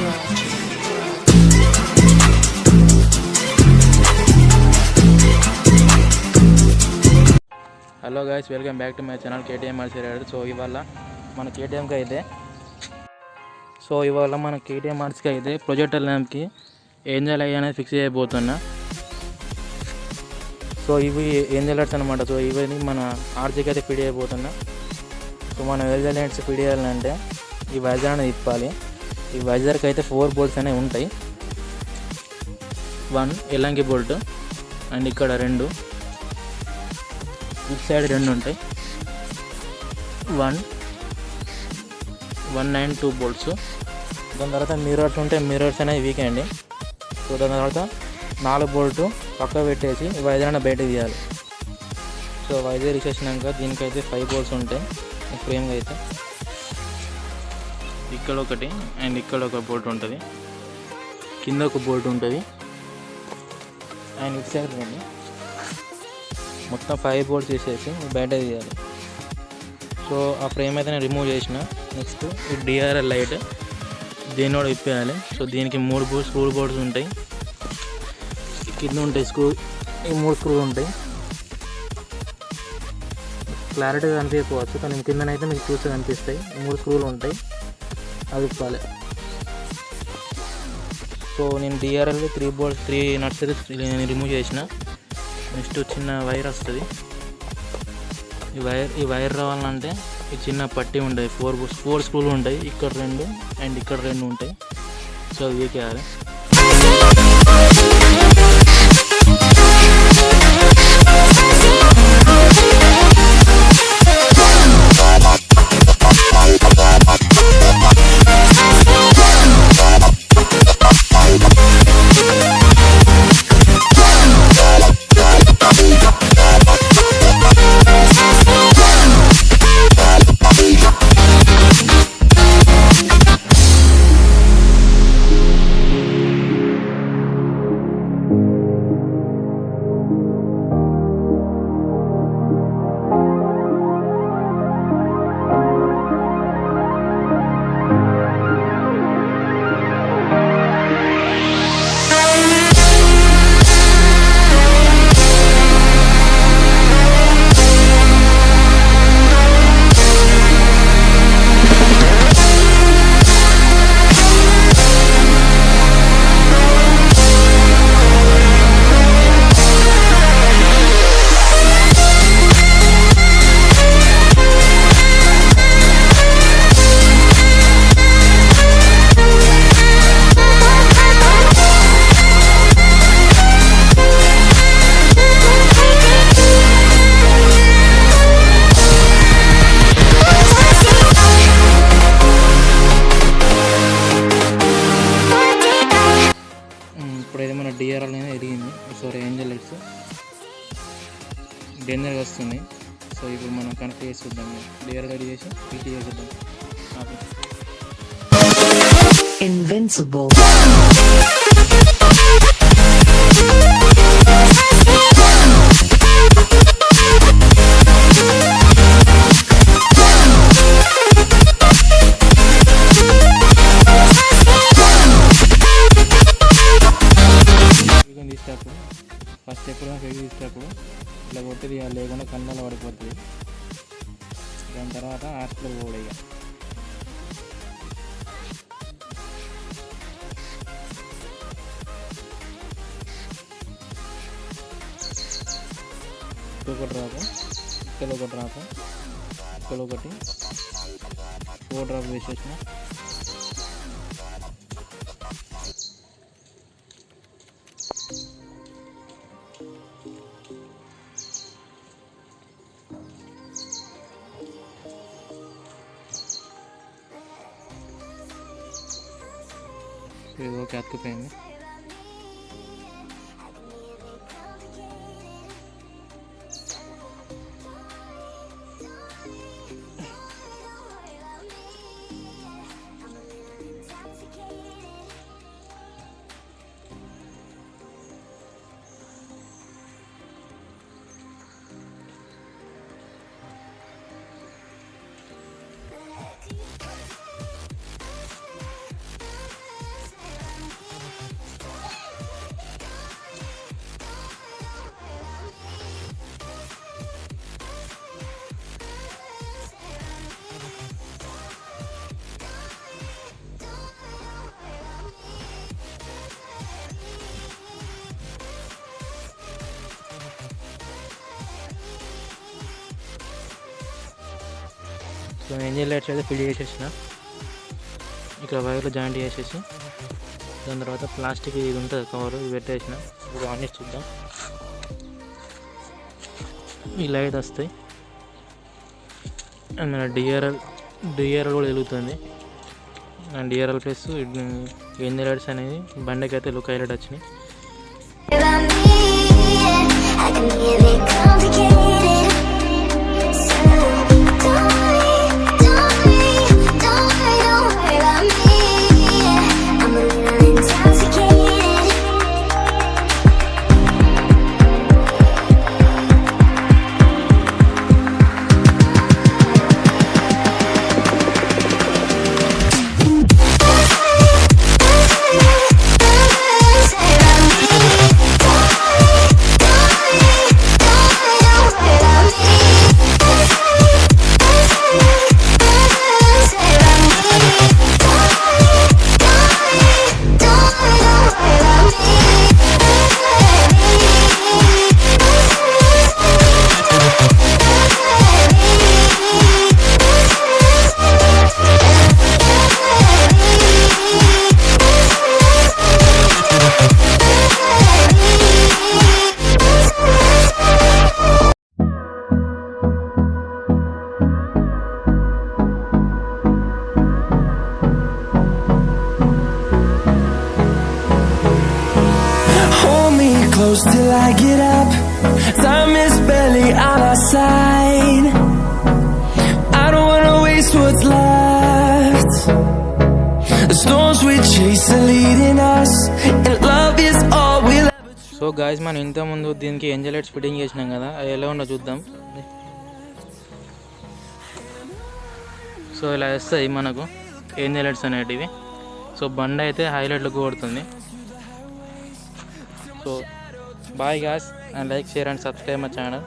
Hello guys, welcome back to my channel KTM RC rider. So ఇవాళ మన కేటీఎంకి అయితే ప్రొజెక్టర్ ల్యాంప్కి ఏంజల్ ఐ అనేది ఫిక్స్ చేయబోతున్నా. సో ఇవి ఏంజల్ లైట్స్ అనమాట. సో ఇవన్నీ మన ఆర్సీకి అయితే ఫిట్ చేయబోతున్నా. సో మన ఏంజల్ లైట్స్ ఫిట్ చేయాలంటే ఈ వైజర్ అనేది తిప్పాలి. ఈ వైజర్కి అయితే 4 బోల్ట్స్ అనేవి ఉంటాయి. 1 ఎల్లంకి బోల్ట్ అండ్ ఇక్కడ 2 ఇటు సైడ్ 2 ఉంటాయి. 1 and 2 బోల్ట్స్. దాని తర్వాత మిర్రర్స్ ఉంటాయి. మిర్రర్స్ అనేవి వీక్ అండి. సో దాని తర్వాత 4 బోల్ట్ పక్క పెట్టేసి వైజర్ అనేది బయట తీయాలి. సో వైజర్ తీసేసినాక దీనికైతే 5 బోల్ట్స్ ఉంటాయి. ఫ్రేమ్గా అయితే ఇక్కడ ఒకటి అండ్ ఇక్కడ ఒక బోల్ట్ ఉంటుంది, కింద ఒక బోల్ట్ ఉంటుంది అండ్ ఇటు సైడ్ 2. మొత్తం 5 బోల్ట్స్ తీసేసి బయట తీయాలి. సో ఆ ఫ్రేమ్ అయితే నేను రిమూవ్ చేసిన. నెక్స్ట్ ఈ డిఆర్ఎల్ లైట్ దీన్ని కూడా విప్పేయాలి. సో దీనికి 3 స్క్రూ బోల్ట్స్ ఉంటాయి, కింద ఉంటాయి స్క్రూ. ఈ 3 స్క్రూలు ఉంటాయి. క్లారిటీగా కనిపించకపోవచ్చు కానీ కిందనైతే మీకు చూస్తే కనిపిస్తాయి. 3 స్క్రూలు ఉంటాయి, అది విప్పాలి. సో నేను డిఆర్ఎల్ 3 నట్స్ అయితే నేను రిమూవ్ చేసిన. నెక్స్ట్ చిన్న వైర్ వస్తుంది. ఈ వైర్ రావాలంటే ఈ చిన్న పట్టి ఉంటాయి. 4 స్క్రూలు ఉంటాయి. ఇక్కడ 2 అండ్ ఇక్కడ 2 ఉంటాయి. సో అది వీకేయాలి. ఇప్పుడైతే మన డిఆర్ఎల్ అనేది ఎరిగింది. సారీ, ఏంజల్ లైట్స్ డేంజర్గా వస్తున్నాయి. సో ఇప్పుడు మనం కనెక్ట్ చేసి చూద్దాం. డిఆర్ఎల్ రెడీ చేసి ఫిట్ చేద్దాం. Invincible. ఫస్ట్ ఎప్పుడు తీసేటప్పుడు ఇట్లా కొట్టి తీయాలి, లేకుండా కన్నులో పడిపోతుంది. దాని తర్వాత హాస్పిటల్ పోవడం. ఇక ఒకటి డ్రాప్, ఇక్కడ ఒక డ్రాప్, ఇక్కడ ఒకటి 4 డ్రాప్ వేసేసిన. ఓకే, అతుకుపోయింది. సో ఇంజిన్ లైట్స్ అయితే ఫిల్ చేసేసిన, ఇక్కడ వైర్లు జాయింట్ చేసేసి దాని తర్వాత ప్లాస్టిక్ ఇది ఉంటుంది కవర్ ఇది పెట్టేసిన. ఇప్పుడు ఆన్ చేసి చూద్దాం. ఈ లైట్ వస్తాయి అండ్ మన డిఆర్ఎల్ కూడా వెలుగుతుంది. And DRL plus engine lights అనేది బండికి అయితే లుక్ హైలైట్ వచ్చినాయి. Close till I get up. Time is barely on our side. I don't wanna waste what's left. The storms we chase are leading us, and love is all we'll ever. So guys మనం ఇంతకుముందు దీనికి engine lights fitting చేసినాం కదా, అవి ఎలా ఉండో చూద్దాం. So ఇలా వస్తాయి మనకు ఇంజిన్ లైట్స్ అనేటివి. సో బండి అయితే హైలైట్లకు కొడుతుంది. So bye guys, and like, share and subscribe my channel.